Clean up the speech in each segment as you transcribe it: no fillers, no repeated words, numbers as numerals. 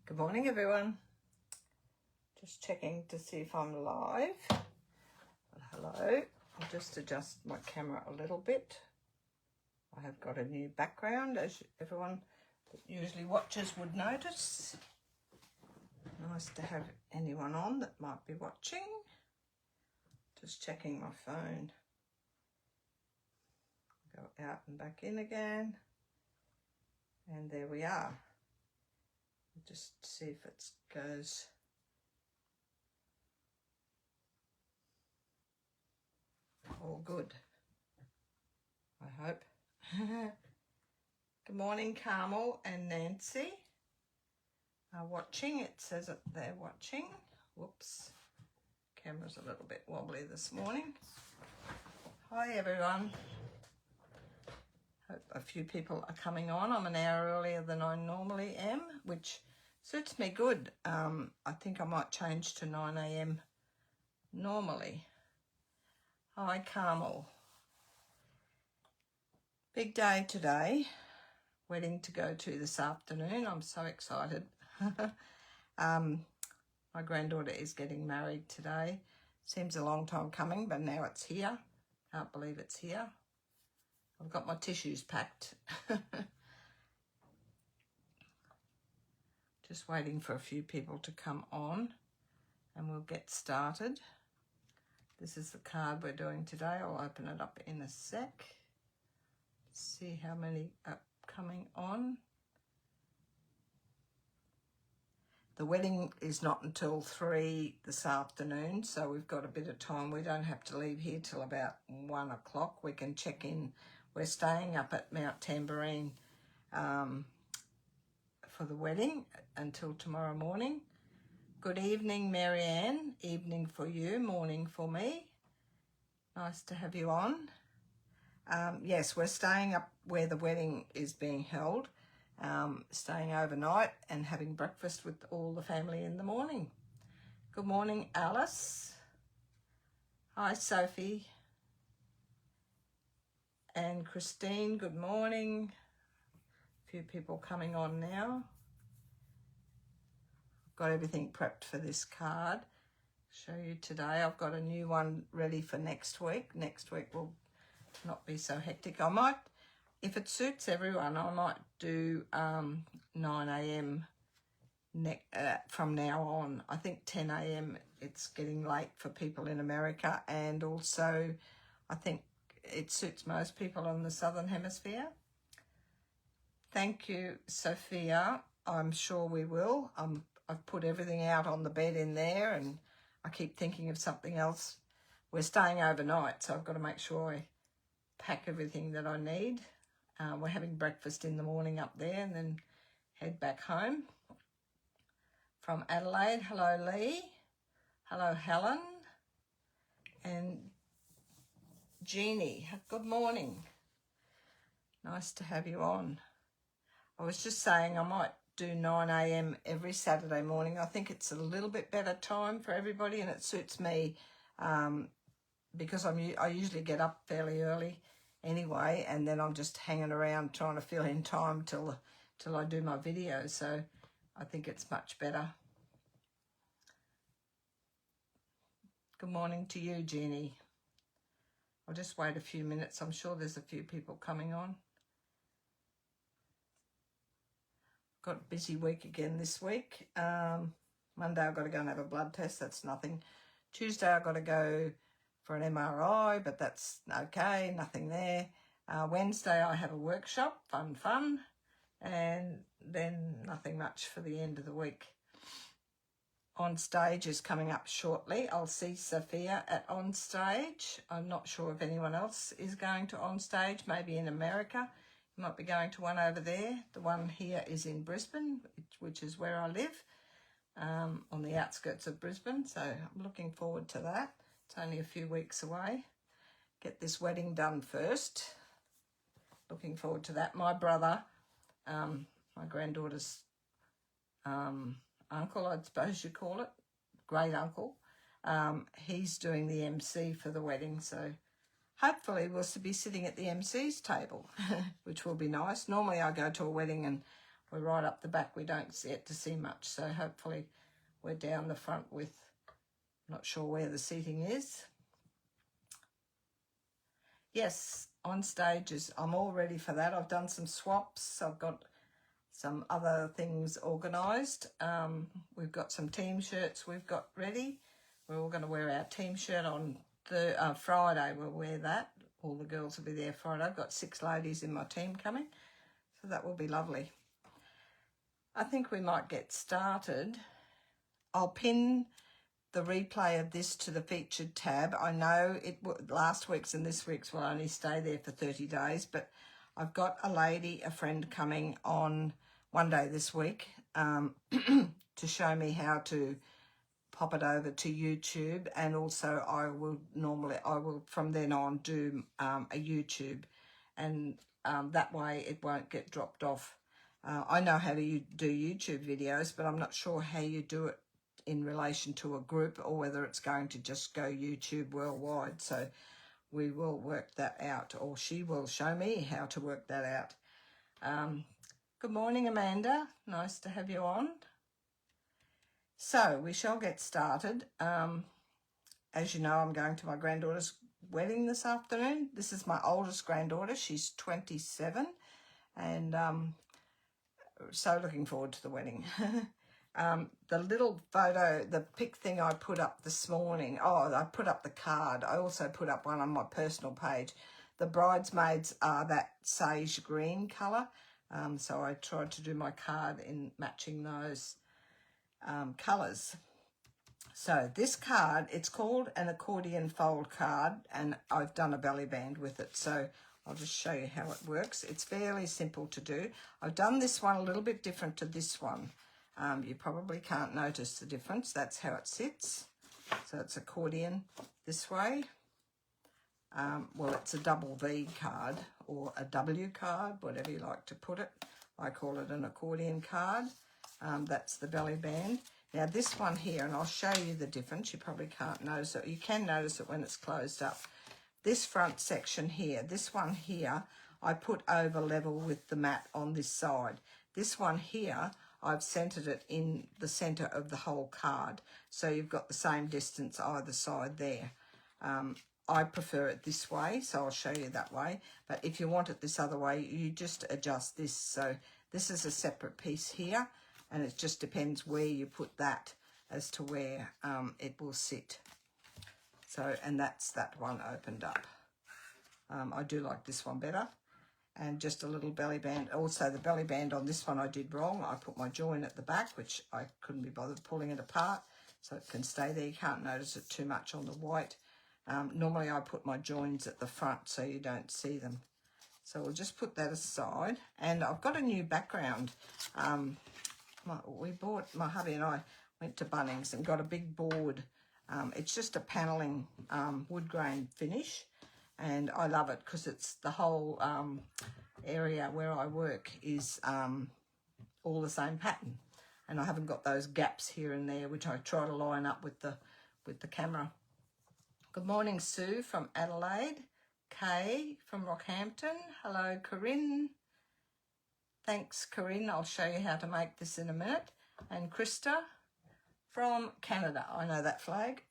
Good morning, everyone. Just checking to see if I'm live. Hello. I'll just adjust my camera a little bit. I have got a new background, as everyone that usually watches would notice. Nice to have anyone on that might be watching. Just checking my phone. Go out and back in again. And there we are. Just see if it goes. All good, I hope. Good morning, Carmel and Nancy are watching. It says that they're watching. Whoops, camera's a little bit wobbly this morning. Hi, everyone. Hope a few people are coming on. I'm an hour earlier than I normally am, which suits me good. I think I might change to 9 a.m. normally. Hi, Carmel. Big day today. Wedding to go to this afternoon. I'm so excited. My granddaughter is getting married today. Seems a long time coming, but now it's here. Can't believe it's here. I've got my tissues packed. Just waiting for a few people to come on and we'll get started. This is the card we're doing today. I'll open it up in a sec. See how many are coming on. The wedding is not until 3 this afternoon, so we've got a bit of time. We don't have to leave here till about 1 o'clock. We can check in. We're staying up at Mount Tambourine for the wedding until tomorrow morning. Good evening, Marianne. Evening for you, morning for me. Nice to have you on. Yes, we're staying up where the wedding is being held, staying overnight and having breakfast with all the family in the morning. Good morning, Alice. Hi, Sophie. And Christine, good morning. A few people coming on now. Got everything prepped for this card. Show you today. I've got a new one ready for next week. Next week will not be so hectic. I might, if it suits everyone, I might do 9 a.m. from now on. I think 10 a.m. it's getting late for people in America, and also I think it suits most people in the Southern Hemisphere. Thank you, Sophia. I'm sure we will. I've put everything out on the bed in there, and I keep thinking of something else. We're staying overnight, so I've got to make sure I pack everything that I need. We're having breakfast in the morning up there and then head back home. From Adelaide, hello, Lee. Hello, Helen. And Jeannie, good morning. Nice to have you on. I was just saying I might do 9 a.m. every Saturday morning. I think it's a little bit better time for everybody, and it suits me because I usually get up fairly early anyway, and then I'm just hanging around trying to fill in time till I do my video. So I think it's much better. Good morning to you, Jeannie. I'll just wait a few minutes. I'm sure there's a few people coming on. Got a busy week again this week. Monday I've got to go and have a blood test. That's nothing. Tuesday I've got to go for an MRI, but that's okay, nothing there. Wednesday I have a workshop, fun. And then nothing much for the end of the week. On Stage is coming up shortly. I'll see Sophia at On Stage. I'm not sure if anyone else is going to On Stage, maybe in America. You might be going to one over there. The one here is in Brisbane, which is where I live, on the outskirts of Brisbane. So I'm looking forward to that. It's only a few weeks away. Get this wedding done first. Looking forward to that. My brother, my granddaughter's uncle, I suppose you call it, great uncle, he's doing the MC for the wedding, so hopefully we'll be sitting at the MC's table, which will be nice. Normally I go to a wedding and we're right up the back. We don't get to see much. So hopefully we're down the front with, not sure where the seating is. Yes, on stages. I'm all ready for that. I've done some swaps. I've got some other things organised. We've got some team shirts we've got ready. We're all going to wear our team shirt on Friday. We'll wear that. All the girls will be there Friday. I've got 6 ladies in my team coming, so that will be lovely. I think we might get started. I'll pin the replay of this to the featured tab. I know last week's and this week's will only stay there for 30 days, but I've got a friend coming on one day this week to show me how to pop it over to YouTube, and also I will from then on do a YouTube, and that way it won't get dropped off. I know how to do YouTube videos, but I'm not sure how you do it in relation to a group, or whether it's going to just go YouTube worldwide. So we will work that out, or she will show me how to work that out. Good morning, Amanda. Nice to have you on. So we shall get started. As you know, I'm going to my granddaughter's wedding this afternoon. This is my oldest granddaughter. She's 27, and so looking forward to the wedding. The little photo, the pic thing I put up this morning, I put up the card. I also put up one on my personal page. The bridesmaids are that sage green colour, so I tried to do my card in matching those colours. So this card, it's called an Accordion Fold card, and I've done a belly band with it, so I'll just show you how it works. It's fairly simple to do. I've done this one a little bit different to this one. You probably can't notice the difference. That's how it sits. So it's accordion this way. Well, it's a double V card or a W card, whatever you like to put it. I call it an accordion card. That's the belly band. Now this one here, and I'll show you the difference. You probably can't notice it. You can notice it when it's closed up. This front section here, this one here, I put over level with the mat on this side. This one here, I've centered it in the center of the whole card. So you've got the same distance either side there. I prefer it this way, so I'll show you that way. But if you want it this other way, you just adjust this. So this is a separate piece here, and it just depends where you put that as to where it will sit. So, and that's that one opened up. I do like this one better. And just a little belly band. Also, the belly band on this one I did wrong. I put my join at the back, which I couldn't be bothered pulling it apart, so it can stay there. You can't notice it too much on the white. Normally I put my joins at the front so you don't see them. So we'll just put that aside. And I've got a new background. My hubby and I went to Bunnings and got a big board. It's just a panelling wood grain finish. And I love it because it's the whole area where I work is all the same pattern, and I haven't got those gaps here and there, which I try to line up with the camera. Good morning, Sue from Adelaide. Kay from Rockhampton. Hello, Corinne. Thanks, Corinne. I'll show you how to make this in a minute. And Krista from Canada. I know that flag.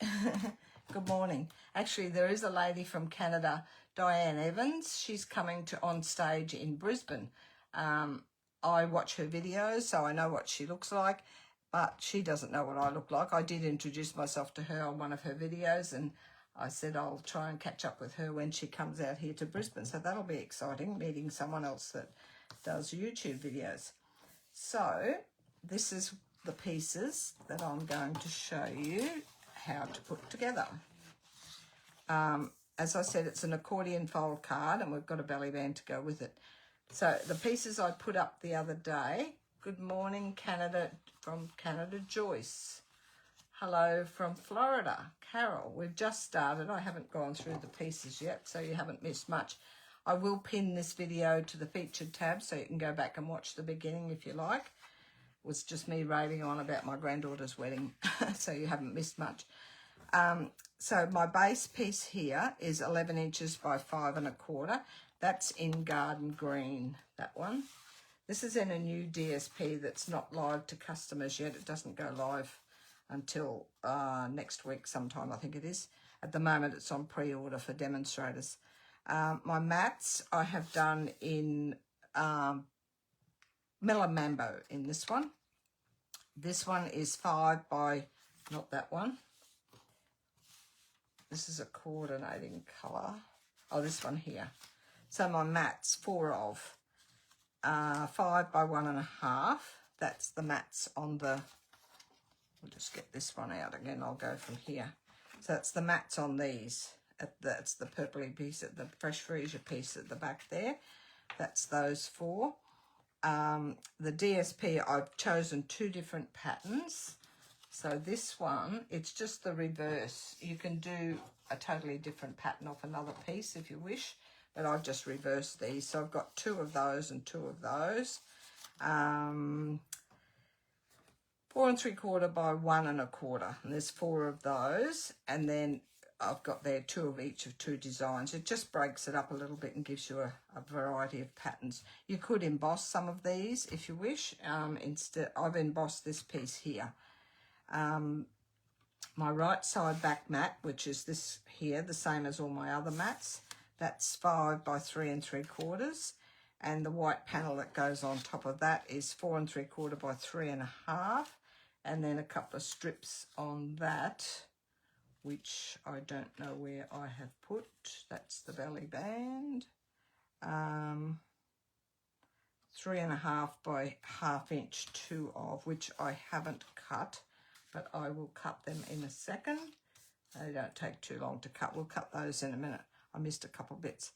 Good morning. Actually, there is a lady from Canada, Diane Evans. She's coming on stage in Brisbane. I watch her videos, so I know what she looks like, but she doesn't know what I look like. I did introduce myself to her on one of her videos, and I said I'll try and catch up with her when she comes out here to Brisbane. So that'll be exciting, meeting someone else that does YouTube videos. So this is the pieces that I'm going to show you how to put together. As I said, it's an accordion fold card, and we've got a belly band to go with it. So the pieces I put up the other day. Good morning, Canada, from Canada, Joyce. Hello from Florida, Carol. We've just started. I haven't gone through the pieces yet, so you haven't missed much. I will pin this video to the featured tab so you can go back and watch the beginning if you like. It was just me raving on about my granddaughter's wedding, so you haven't missed much. So my base piece here is 11 inches by 5 1/4. That's in garden green, that one. This is in a new DSP that's not live to customers yet. It doesn't go live until next week sometime, I think it is. At the moment, it's on pre-order for demonstrators. My mats I have done in Melon Mambo in this one. This one is 5 by, not that one. This is a coordinating colour. Oh, this one here. So my mats, 4 of 5 by 1.5. That's the mats on the, we'll just get this one out again. I'll go from here. So that's the mats on these. That's the purpley piece, at the fresh freesia piece at the back there. That's those 4. The DSP, I've chosen 2 different patterns. So this one, it's just the reverse. You can do a totally different pattern off another piece if you wish, but I've just reversed these. So I've got 2 of those and 2 of those. 4 3/4 by 1 1/4, and there's 4 of those, and then I've got there 2 of each of 2 designs. It just breaks it up a little bit and gives you a variety of patterns. You could emboss some of these if you wish. Instead, I've embossed this piece here. My right side back mat, which is this here, the same as all my other mats, that's 5 by 3 3/4, and the white panel that goes on top of that is 4 3/4 by 3.5, and then a couple of strips on that, which I don't know where I have put. That's the belly band. 3.5 by 1/2 inch, 2 of, which I haven't cut, but I will cut them in a second. They don't take too long to cut. We'll cut those in a minute. I missed a couple bits.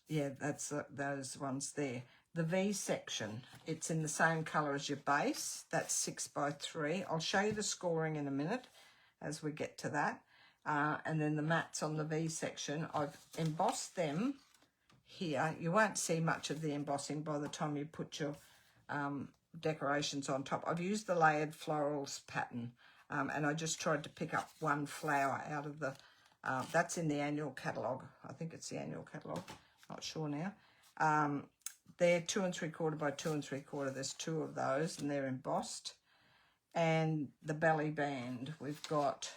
Yeah, that's those ones there. The V section, it's in the same colour as your base. That's 6 by 3. I'll show you the scoring in a minute as we get to that. And then the mats on the V section, I've embossed them here. You won't see much of the embossing by the time you put your decorations on top. I've used the layered florals pattern, and I just tried to pick up 1 flower out of the, that's in the annual catalogue. I think it's the annual catalogue, not sure now. They're 2 3/4 by 2 3/4. There's 2 of those, and they're embossed. And the belly band, we've got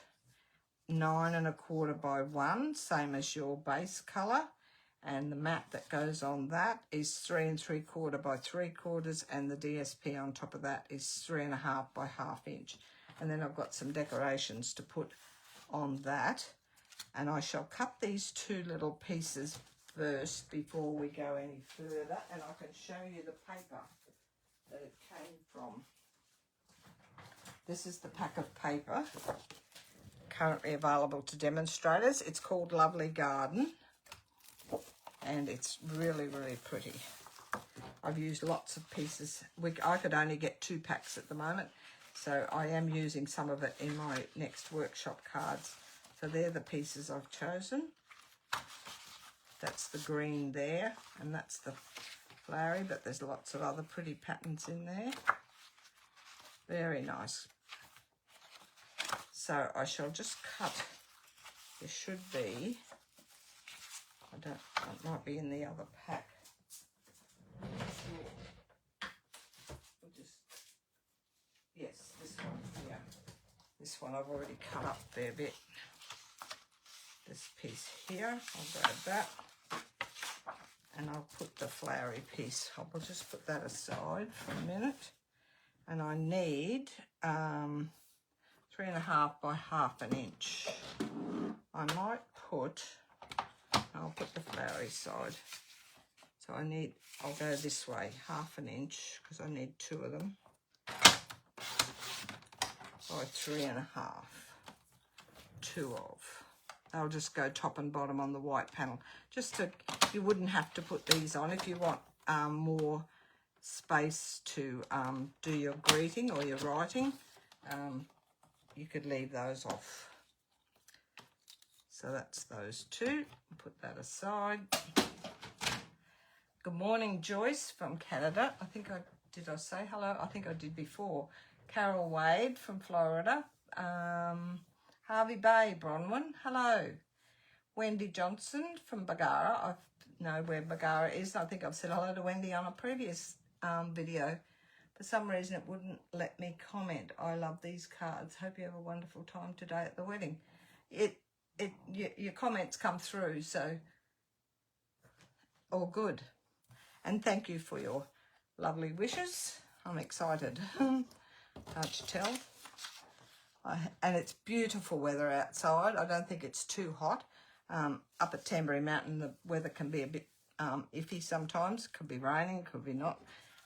9 1/4 by 1, same as your base colour. And the mat that goes on that is 3 3/4 by 3/4, and the DSP on top of that is 3.5 by 1/2 inch. And then I've got some decorations to put on that. And I shall cut these 2 little pieces first before we go any further, and I can show you the paper that it came from. This is the pack of paper currently available to demonstrators. It's called Lovely Garden, and it's really, really pretty. I've used lots of pieces. I could only get 2 packs at the moment, so I am using some of it in my next workshop cards. So they're the pieces I've chosen. That's the green there, and that's the flowery, but there's lots of other pretty patterns in there. Very nice. So I shall just cut. There should be, it might be in the other pack. Yes, this one here. This one I've already cut up a fair bit. This piece here, I'll grab that. And I'll put the flowery piece. I'll just put that aside for a minute. And I need 3.5 by 1/2 inch. I might put, I'll put the flowery side. So I'll go this way, 1/2 inch, because I need 2 of them. By 3.5. 2 of. I'll just go top and bottom on the white panel. Just to, you wouldn't have to put these on if you want more space to do your greeting or your writing. You could leave those off. So that's those 2. Put that aside. Good morning, Joyce from Canada. Did I say hello? I think I did before. Carol Wade from Florida. Harvey Bay, Bronwyn, hello. Wendy Johnson from Bargara. know where Bagara is. I think I've said hello to Wendy on a previous video. For some reason, it wouldn't let me comment. I love these cards. Hope you have a wonderful time today at the wedding. Your comments come through, so all good. And thank you for your lovely wishes. I'm excited. Hard to tell. And it's beautiful weather outside. I don't think it's too hot. Up at Tambury Mountain, the weather can be a bit iffy sometimes. Could be raining, could be not.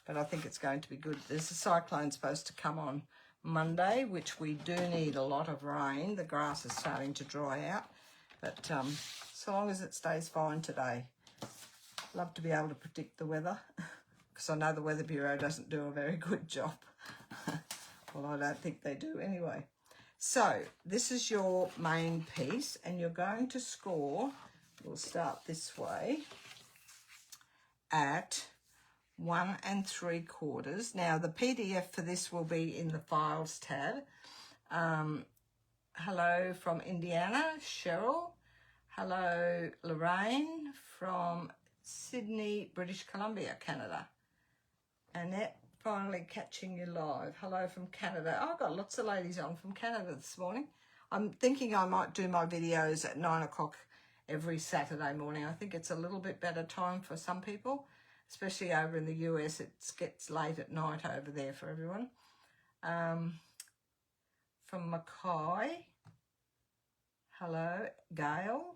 But I think it's going to be good. There's a cyclone supposed to come on Monday, which we do need a lot of rain. The grass is starting to dry out. But so long as it stays fine today. Love to be able to predict the weather, because I know the Weather Bureau doesn't do a very good job. Well, I don't think they do anyway. So this is your main piece, and you're going to score, we'll start this way, at 1 3/4. Now the PDF for this will be in the files tab. Hello from Indiana, Cheryl. Hello, Lorraine from Sydney, British Columbia, Canada. Annette, finally catching you live. Hello from Canada. Oh, I've got lots of ladies on from Canada this morning. I'm thinking I might do my videos at 9 o'clock every Saturday morning. I think it's a little bit better time for some people, especially over in the US. It gets late at night over there for everyone. From Mackay. Hello, Gail.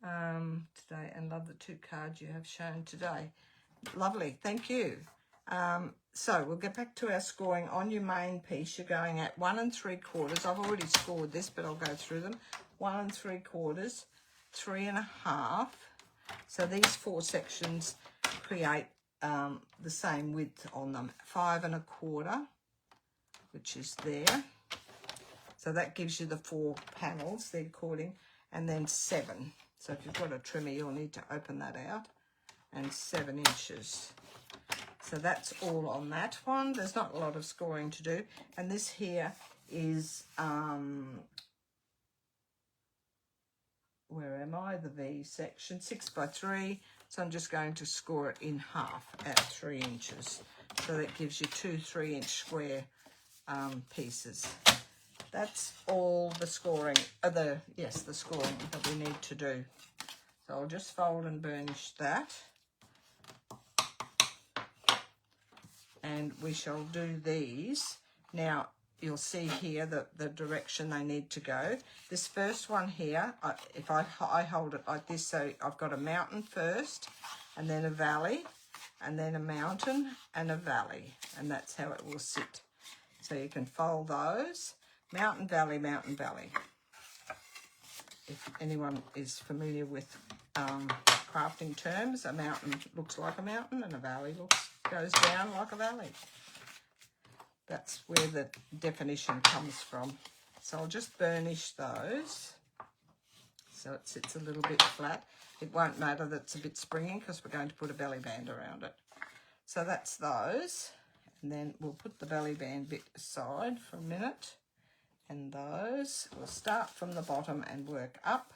Today, and love the 2 cards you have shown today. Lovely, thank you. So we'll get back to our scoring. On your main piece, you're going at 1 3/4. I've already scored this, but I'll go through them. 1 3/4, 3 1/2. So these 4 sections create the same width on them. 5 1/4, which is there. So that gives you the 4 panels, the accordion, and then 7. So if you've got a trimmer, you'll need to open that out, and 7 inches. So that's all on that one. There's not a lot of scoring to do. And this here is, where am I? The V section, 6 by 3. So I'm just going to score it in half at 3 inches. So that gives you 2 3-inch square pieces. That's all the scoring, the scoring that we need to do. So I'll just fold and burnish that. And we shall do these. Now, you'll see here the direction they need to go. This first one here, if I hold it like this, so I've got a mountain first, and then a valley, and then a mountain, and a valley. And that's how it will sit. So you can fold those. Mountain, valley, mountain, valley. If anyone is familiar with crafting terms, a mountain looks like a mountain and a valley goes down like a valley. That's where the definition comes from. So I'll just burnish those so it sits a little bit flat. It won't matter that it's a bit springy because we're going to put a belly band around it. So that's those. And then we'll put the belly band bit aside for a minute. And those, we'll start from the bottom and work up.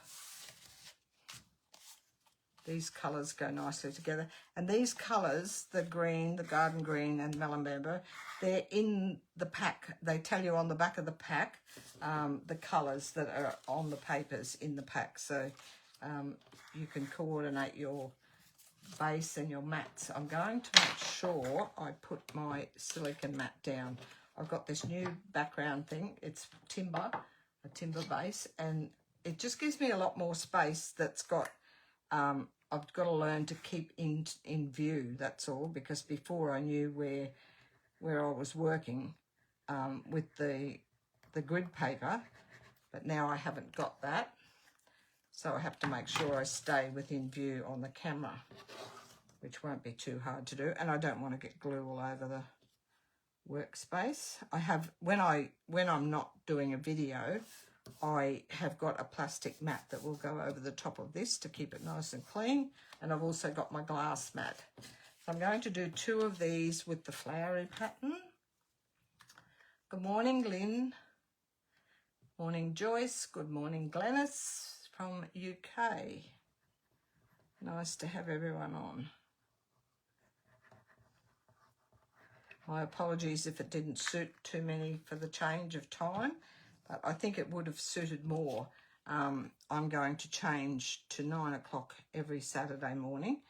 These colours go nicely together. And these colours, the green, the garden green and melon bamboo, they're in the pack. They tell you on the back of the pack the colours that are on the papers in the pack. So you can coordinate your base and your mats. I'm going to make sure I put my silicone mat down. I've got this new background thing. It's timber, a timber base, and it just gives me a lot more space. That's got, I've got to learn to keep in view, that's all, because before I knew where I was working with the grid paper, but now I haven't got that. So I have to make sure I stay within view on the camera, which won't be too hard to do. And I don't want to get glue all over the workspace. I have, when I'm not doing a video, I have got a plastic mat that will go over the top of this to keep it nice and clean. And I've also got my glass mat. So I'm going to do 2 of these with the flowery pattern. Good morning, Lynn. Morning, Joyce. Good morning, Glennis from UK. Nice to have everyone on. My apologies if it didn't suit too many for the change of time, but I think it would have suited more. I'm going to change to 9 o'clock every Saturday morning.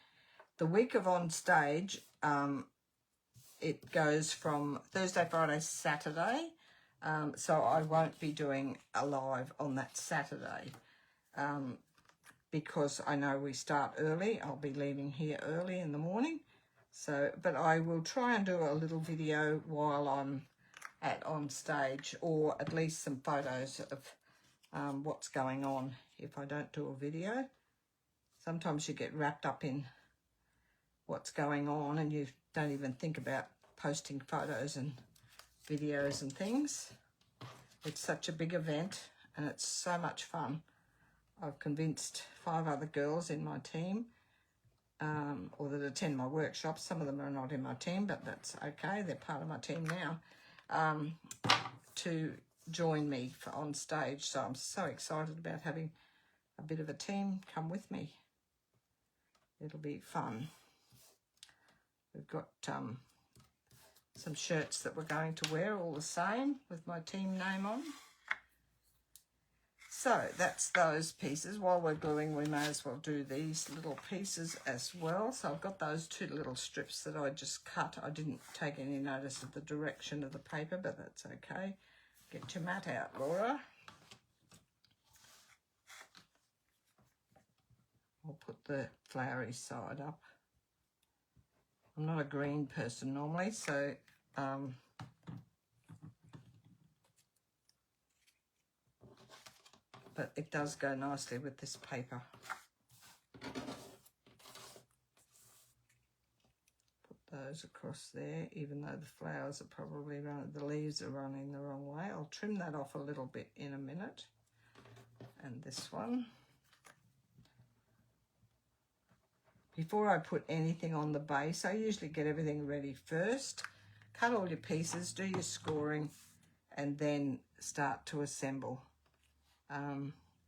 The week of On Stage, it goes from Thursday, Friday, Saturday, so I won't be doing a live on that Saturday because I know we start early. I'll be leaving here early in the morning. So, but I will try and do a little video while I'm on stage, or at least some photos of what's going on if I don't do a video. Sometimes you get wrapped up in what's going on and you don't even think about posting photos and videos and things. It's such a big event and it's so much fun. I've convinced 5 other girls in my team or that attend my workshops. Some of them are not in my team, but that's okay. They're part of my team now, to join me for On Stage. So I'm so excited about having a bit of a team come with me. It'll be fun. We've got some shirts that we're going to wear all the same with my team name on. So that's those pieces. While we're gluing, we may as well do these little pieces as well. So I've got those 2 little strips that I just cut. I didn't take any notice of the direction of the paper, but that's okay. Get your mat out, Laura. I'll put the flowery side up. I'm not a green person normally, so but it does go nicely with this paper. Put those across there, even though the flowers are probably running, the leaves are running the wrong way. I'll trim that off a little bit in a minute. And this one. Before I put anything on the base, I usually get everything ready first. Cut all your pieces, do your scoring, and then start to assemble.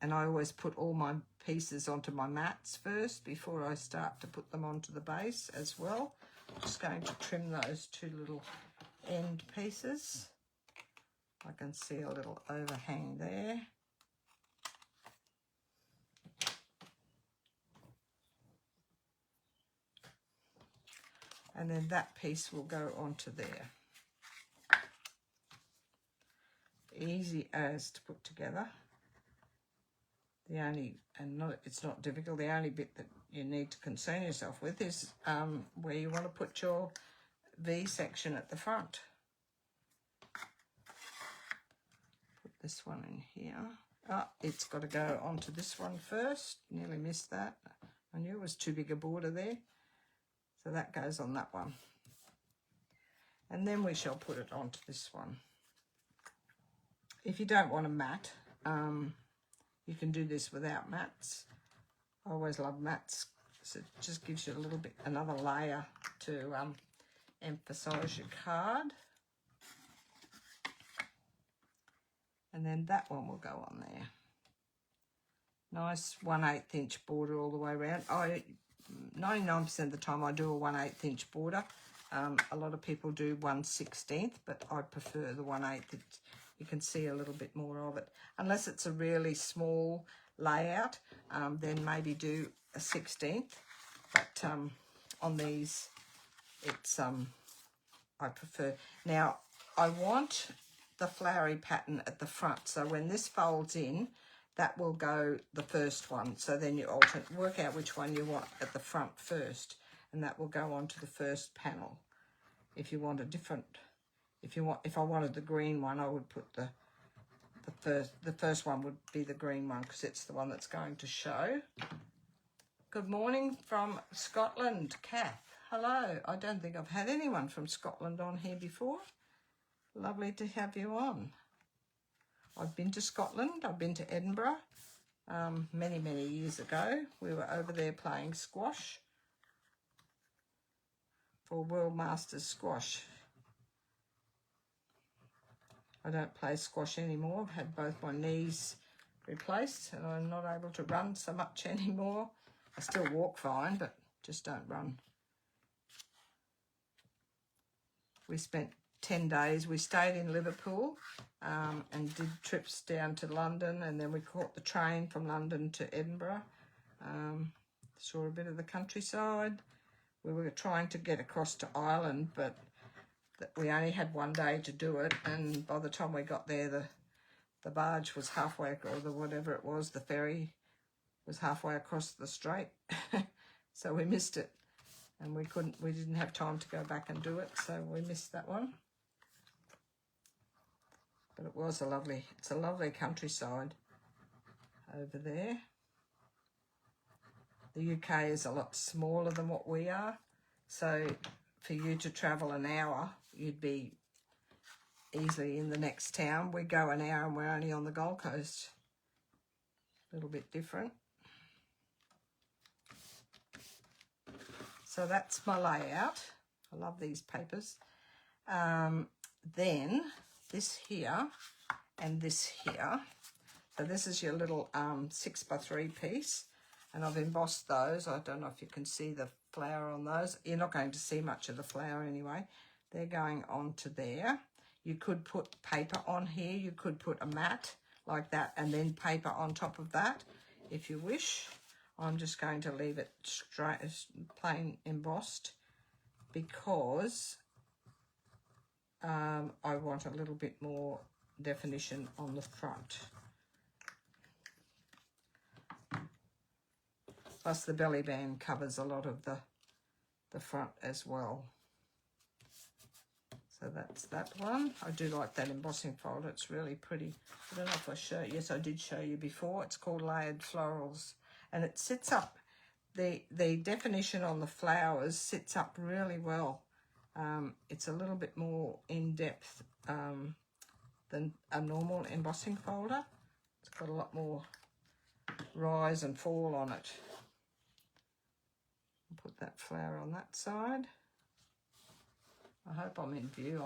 And I always put all my pieces onto my mats first before I start to put them onto the base as well. I'm just going to trim those 2 little end pieces. I can see a little overhang there. And then that piece will go onto there. Easy as to put together. The only, it's not difficult, the only bit that you need to concern yourself with is where you want to put your V section at the front. Put this one in here. Oh, it's got to go onto this one first. Nearly missed that. I knew it was too big a border there. So that goes on that one. And then we shall put it onto this one. If you don't want a mat, you can do this without mats. I always love mats. So it just gives you a little bit, another layer to emphasize your card. And then that one will go on there. Nice 1/8 inch border all the way around. 99% of the time I do a 1/8 inch border. A lot of people do 1/16, but I prefer the 1/8. You can see a little bit more of it. Unless it's a really small layout, then maybe do a 16th. But on these, it's I prefer. Now, I want the flowery pattern at the front. So when this folds in, that will go the first one. So then you work out which one you want at the front first, and that will go onto the first panel. If you want a different, if I wanted the green one, I would put the first one would be the green one because it's the one that's going to show. Good morning from Scotland, Kath. Hello. I don't think I've had anyone from Scotland on here before. Lovely to have you on. I've been to Scotland. I've been to Edinburgh many, many years ago. We were over there playing squash for World Masters Squash. I don't play squash anymore. I've had both my knees replaced and I'm not able to run so much anymore. I still walk fine, but just don't run. We spent 10 days. We stayed in Liverpool and did trips down to London, and then we caught the train from London to Edinburgh. Saw a bit of the countryside. We were trying to get across to Ireland, but we only had 1 day to do it, and by the time we got there, the barge was halfway, or whatever it was, the ferry was halfway across the strait. So we missed it, and we didn't have time to go back and do it, so we missed that one. But it was it's a lovely countryside over there. The UK is a lot smaller than what we are, so for you to travel an hour, you'd be easily in the next town. We go an hour and we're only on the Gold Coast. A little bit different. So that's my layout. I love these papers. Then this here and this here. So this is your little 6x3 piece, and I've embossed those. I don't know if you can see the flower on those. You're not going to see much of the flower anyway. They're going on to there. You could put paper on here. You could put a mat like that and then paper on top of that if you wish. I'm just going to leave it straight, plain embossed, because I want a little bit more definition on the front. Plus the belly band covers a lot of the front as well. So that's that one. I do like that embossing folder. It's really pretty. I don't know if I show you. Yes, I did show you before. It's called Layered Florals. And it sits up, the definition on the flowers sits up really well. It's a little bit more in-depth than a normal embossing folder. It's got a lot more rise and fall on it. I'll put that flower on that side. I hope I'm in view.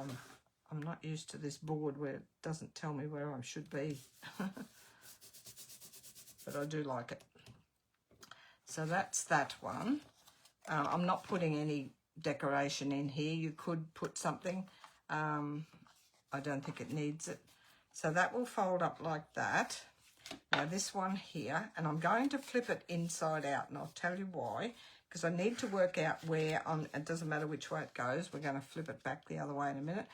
I'm not used to this board where it doesn't tell me where I should be. But I do like it. So that's that one. I'm not putting any decoration in here. You could put something. I don't think it needs it. So that will fold up like that. Now this one here, and I'm going to flip it inside out, and I'll tell you why. Because I need to work out where, it doesn't matter which way it goes. We're going to flip it back the other way in a minute.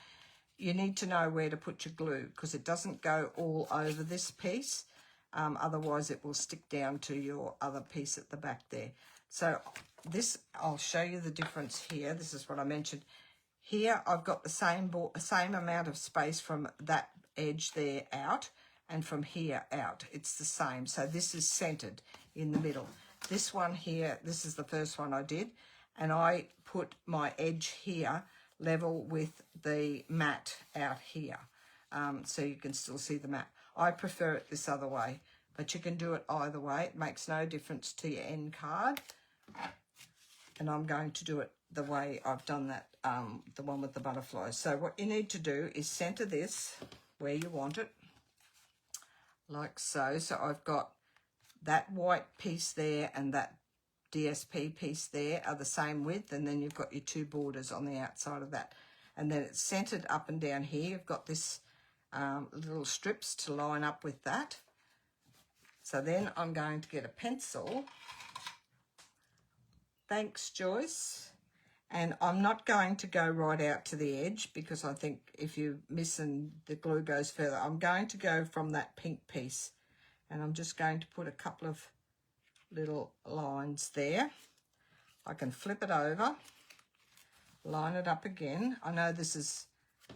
You need to know where to put your glue, because it doesn't go all over this piece. Otherwise it will stick down to your other piece at the back there. So this, I'll show you the difference here. This is what I mentioned. Here I've got the same amount of space from that edge there out and from here out. It's the same. So this is centered in the middle. This one here, this is the first one I did, and I put my edge here level with the mat out here, so you can still see the mat. I prefer it this other way, but you can do it either way. It makes no difference to your end card. And I'm going to do it the way I've done that, the one with the butterflies. So what you need to do is center this where you want it, like so. So I've got that white piece there and that DSP piece there are the same width, and then you've got your two borders on the outside of that. And then it's centered up and down here. You've got this little strips to line up with that. So then I'm going to get a pencil. Thanks, Joyce. And I'm not going to go right out to the edge, because I think if you miss and the glue goes further, I'm going to go from that pink piece, and I'm just going to put a couple of little lines there. I can flip it over, line it up again. I know this is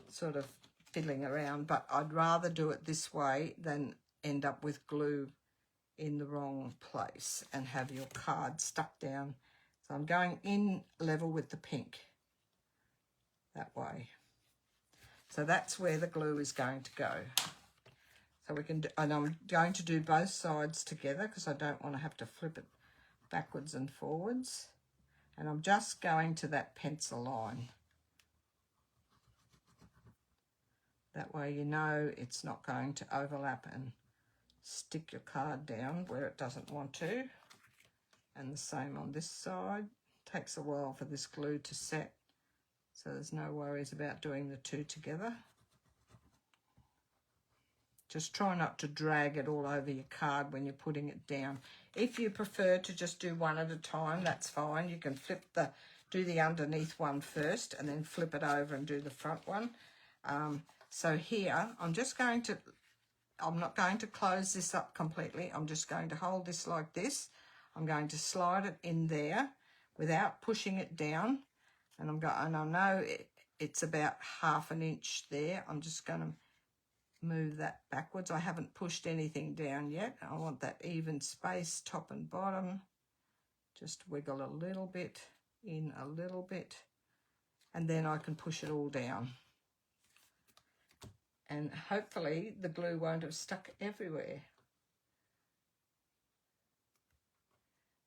sort of fiddling around, but I'd rather do it this way than end up with glue in the wrong place and have your card stuck down. So I'm going in level with the pink that way. So that's where the glue is going to go. So we can do, and I'm going to do both sides together because I don't want to have to flip it backwards and forwards. And I'm just going to that pencil line. That way you know it's not going to overlap and stick your card down where it doesn't want to. And the same on this side. Takes a while for this glue to set, so there's no worries about doing the two together. Just try not to drag it all over your card when you're putting it down. If you prefer to just do one at a time, that's fine. You can do the underneath one first and then flip it over and do the front one. So here, I'm not going to close this up completely. I'm just going to hold this like this. I'm going to slide it in there without pushing it down. And I know it's about 1/2 inch there. I'm just going to move that backwards. I haven't pushed anything down yet. I want that even space, top and bottom. Just wiggle a little bit, in a little bit, and then I can push it all down. And hopefully the glue won't have stuck everywhere.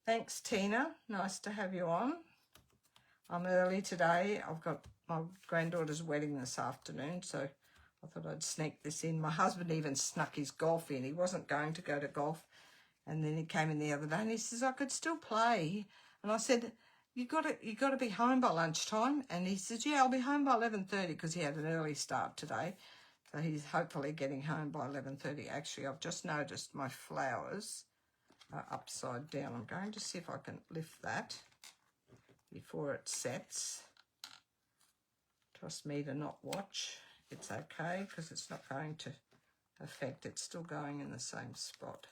Thanks, Tina. Nice to have you on. I'm early today. I've got my granddaughter's wedding this afternoon, so I thought I'd sneak this in. My husband even snuck his golf in. He wasn't going to go to golf, and then he came in the other day and he says, I could still play. And I said, you got to be home by lunchtime. And he says, yeah, I'll be home by 11:30 because he had an early start today. So he's hopefully getting home by 11:30. Actually, I've just noticed my flowers are upside down. I'm going to see if I can lift that before it sets. Trust me to not watch. It's okay because it's not going to affect. It's still going in the same spot.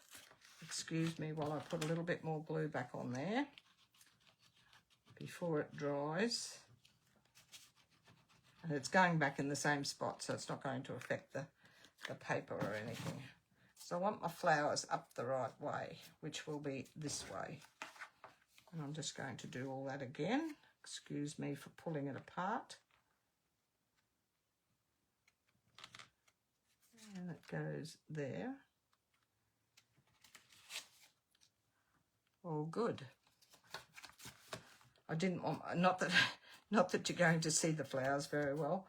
Excuse me while I put a little bit more glue back on there before it dries. And it's going back in the same spot, so it's not going to affect the paper or anything. So I want my flowers up the right way, which will be this way. And I'm just going to do all that again. Excuse me for pulling it apart. And it goes there. All good. I didn't want, not that you're going to see the flowers very well.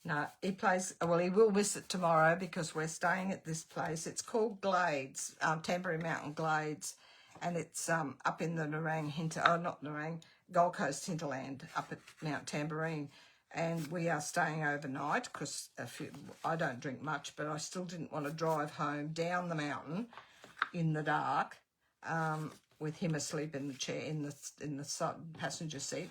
No, he will miss it tomorrow because we're staying at this place. It's called Glades, Tamborine Mountain Glades, and it's up in the Gold Coast hinterland up at Mount Tamborine. And we are staying overnight because I don't drink much, but I still didn't want to drive home down the mountain in the dark with him asleep in the chair in the passenger seat.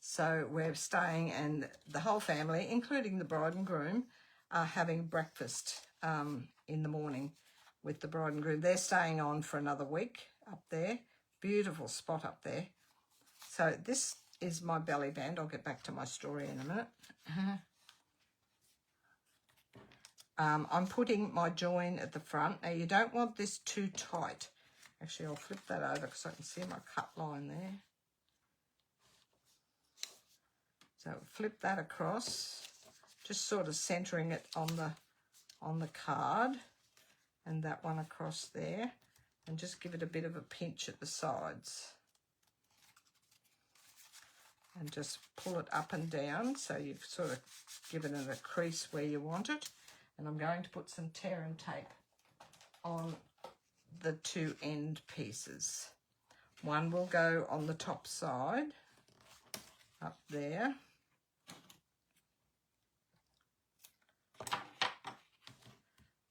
So we're staying, and the whole family, including the bride and groom, are having breakfast in the morning with the bride and groom. They're staying on for another week up there. Beautiful spot up there. So this is my belly band. I'll get back to my story in a minute. I'm putting my join at the front. Now, you don't want this too tight. Actually, I'll flip that over because I can see my cut line there. So flip that across, just sort of centering it on the card, and that one across there, and just give it a bit of a pinch at the sides. And just pull it up and down so you've sort of given it a crease where you want it. And I'm going to put some tear and tape on the two end pieces. One will go on the top side, up there.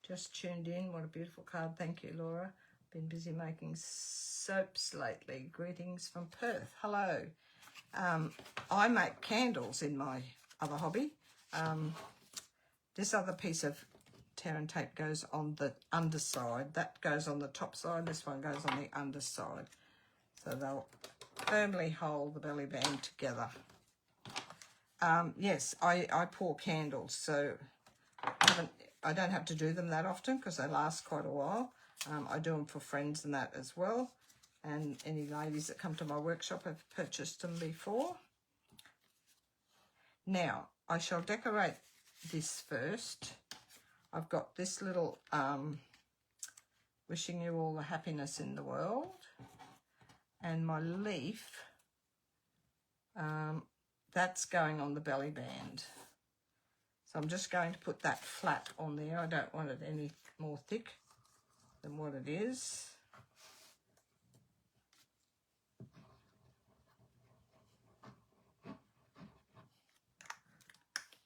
Just tuned in. What a beautiful card. Thank you, Laura. Been busy making soaps lately. Greetings from Perth. Hello. I make candles in my other hobby. This other piece of tear and tape goes on the underside. That goes on the top side. This one goes on the underside. So they'll firmly hold the belly band together. Yes, I pour candles, so I don't have to do them that often because they last quite a while. I do them for friends and that as well. And any ladies that come to my workshop have purchased them before. Now, I shall decorate this first. I've got this little wishing you all the happiness in the world. And my leaf, that's going on the belly band. So I'm just going to put that flat on there. I don't want it any more thick than what it is.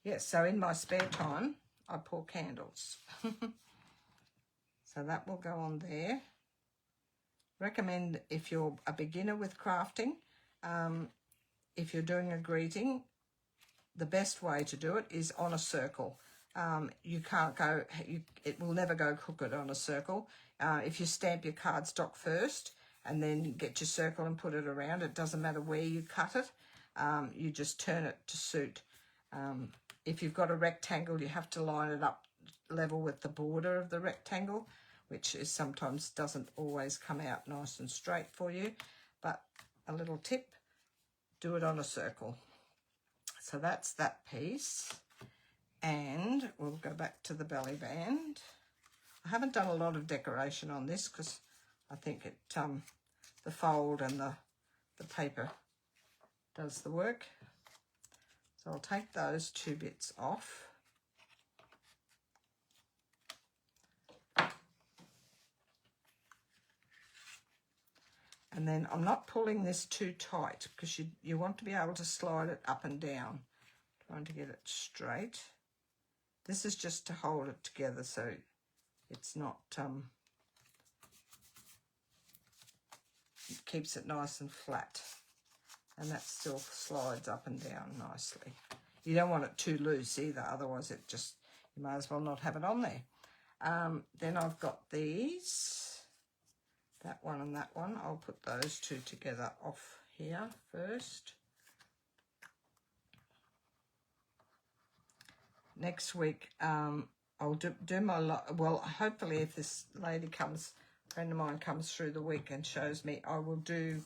yes, so in my spare time, I pour candles. So that will go on there. Recommend if you're a beginner with crafting, if you're doing a greeting, the best way to do it is on a circle. You can't go, it will never go crooked on a circle. If you stamp your cardstock first and then get your circle and put it around, it doesn't matter where you cut it. You just turn it to suit. If you've got a rectangle, you have to line it up level with the border of the rectangle, which is sometimes doesn't always come out nice and straight for you. But a little tip, do it on a circle. So that's that piece. And we'll go back to the belly band. I haven't done a lot of decoration on this because I think it the fold and the paper does the work. So I'll take those two bits off. And then I'm not pulling this too tight because you want to be able to slide it up and down, trying to get it straight. This is just to hold it together so it's not, it keeps it nice and flat. And that still slides up and down nicely. You don't want it too loose either, otherwise it just, you may as well not have it on there. Then I've got these, that one and that one. I'll put those two together off here first. Next week, I'll do my, well, hopefully if this lady comes, friend of mine comes through the week and shows me, I will do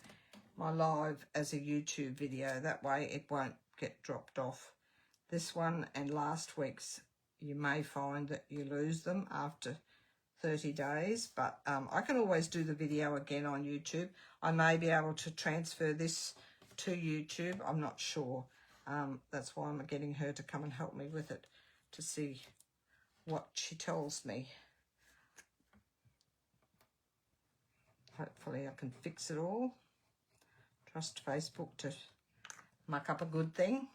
my live as a YouTube video. That way it won't get dropped off. This one and last week's, you may find that you lose them after 30 days, but I can always do the video again on YouTube. I may be able to transfer this to YouTube. I'm not sure. That's why I'm getting her to come and help me with it to see what she tells me. Hopefully I can fix it all. Trust Facebook to muck up a good thing.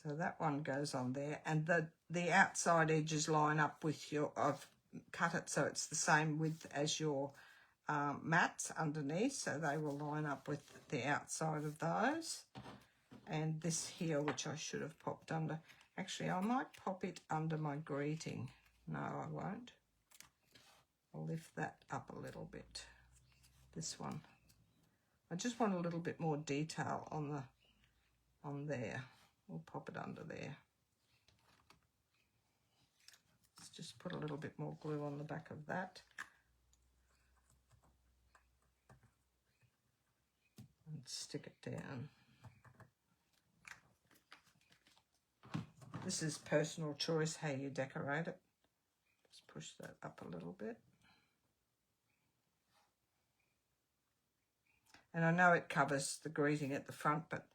So that one goes on there, and the outside edges line up with your, I've cut it so it's the same width as your mats underneath, so they will line up with the outside of those. And this here, which I should have popped under, actually I might pop it under my greeting. No, I won't. I'll lift that up a little bit. This one. I just want a little bit more detail on there. We'll pop it under there. Let's just put a little bit more glue on the back of that. And stick it down. This is personal choice how you decorate it. Just push that up a little bit. And I know it covers the greeting at the front, but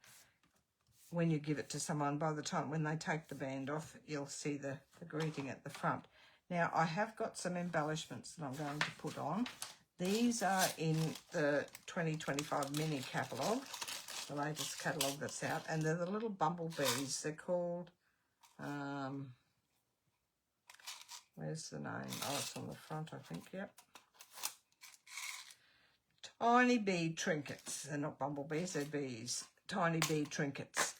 when you give it to someone, by the time when they take the band off, you'll see the greeting at the front. Now, I have got some embellishments that I'm going to put on. These are in the 2025 mini catalogue, the latest catalogue that's out, and they're the little bumblebees. They're called, where's the name? Oh, it's on the front, I think, yep. Tiny bead trinkets. They're not bumblebees, they're bees. Tiny bead trinkets.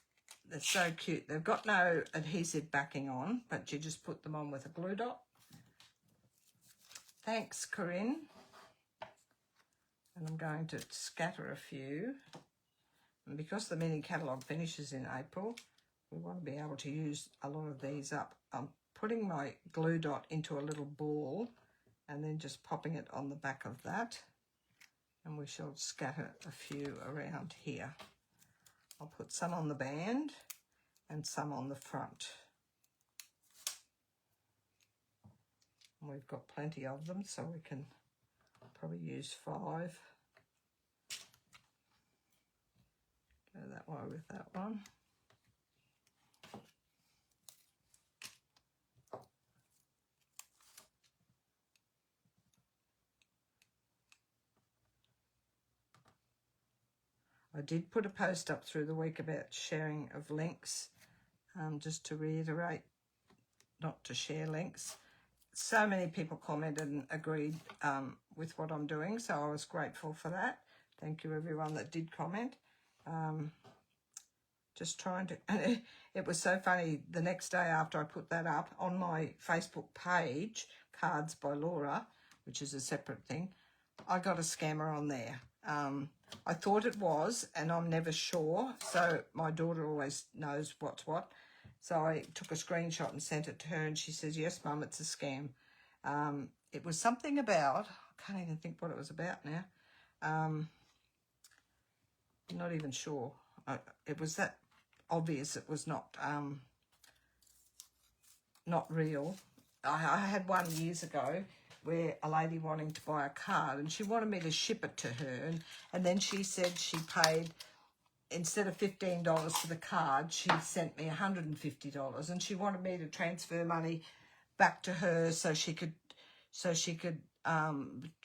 They're so cute. They've got no adhesive backing on, but you just put them on with a glue dot. Thanks, Corinne. And I'm going to scatter a few. And because the mini catalogue finishes in April, we want to be able to use a lot of these up. I'm putting my glue dot into a little ball and then just popping it on the back of that. And we shall scatter a few around here. I'll put some on the band and some on the front. And we've got plenty of them, so we can probably use 5. Go that way with that one. I did put a post up through the week about sharing of links, just to reiterate, not to share links. So many people commented and agreed with what I'm doing, so I was grateful for that. Thank you everyone that did comment. Just trying to, and it was so funny, the next day after I put that up on my Facebook page, Cards by Laura, which is a separate thing, I got a scammer on there. I thought it was, and I'm never sure, so my daughter always knows what's what. So I took a screenshot and sent it to her, and she says, yes, Mum, it's a scam. It was something about, I can't even think what it was about now. I'm not even sure. It was that obvious it was not real. I had one years ago where a lady wanting to buy a card, and she wanted me to ship it to her, and then she said she paid, instead of $15 for the card, she sent me $150, and she wanted me to transfer money back to her so she could I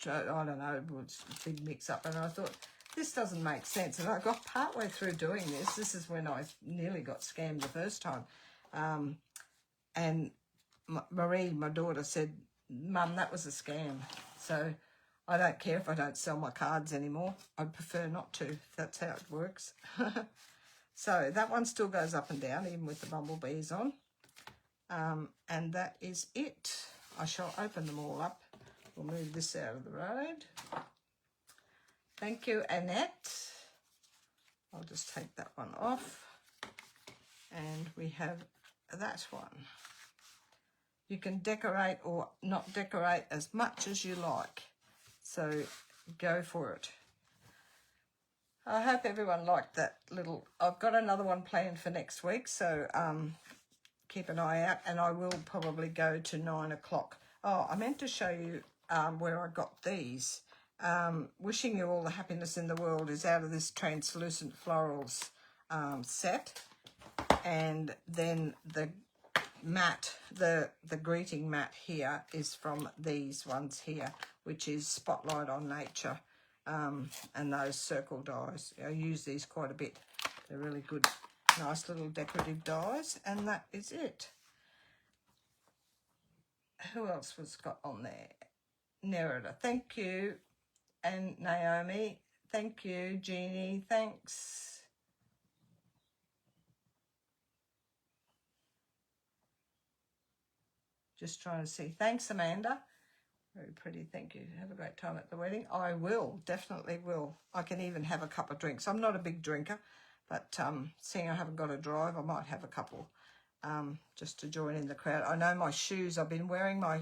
don't know, it was a big mix up, and I thought, this doesn't make sense. And I got partway through doing this. This is when I nearly got scammed the first time. And Marie, my daughter, said, Mum, that was a scam. So I don't care if I don't sell my cards anymore. I'd prefer not to, if that's how it works. So that one still goes up and down, even with the bumblebees on. And that is it. I shall open them all up. We'll move this out of the road. Thank you, Annette. I'll just take that one off. And we have that one. You can decorate or not decorate as much as you like. So go for it. I hope everyone liked that little... I've got another one planned for next week, so keep an eye out. And I will probably go to 9 o'clock. Oh, I meant to show you where I got these. Wishing You All the Happiness in the World is out of this Translucent Florals set. And then the mat, the greeting mat here is from these ones here, which is Spotlight on Nature, and those circle dies. I use these quite a bit. They're really good, nice little decorative dies, and that is it. Who else was got on there? Nerida, thank you. And Naomi, thank you. Jeannie, thanks. Just trying to see. Thanks, Amanda. Very pretty, thank you. Have a great time at the wedding. I will, definitely will. I can even have a couple of drinks. I'm not a big drinker, but seeing I haven't got to drive, I might have a couple just to join in the crowd. I know my shoes, I've been wearing my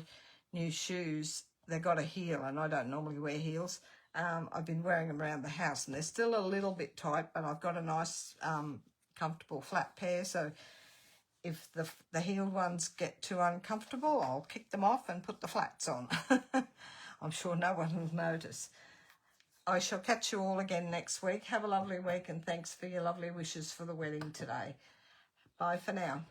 new shoes. They got a heel, and I don't normally wear heels. I've been wearing them around the house, and they're still a little bit tight, but I've got a nice, comfortable flat pair. So if the heeled ones get too uncomfortable, I'll kick them off and put the flats on. I'm sure no one will notice. I shall catch you all again next week. Have a lovely week, and thanks for your lovely wishes for the wedding today. Bye for now.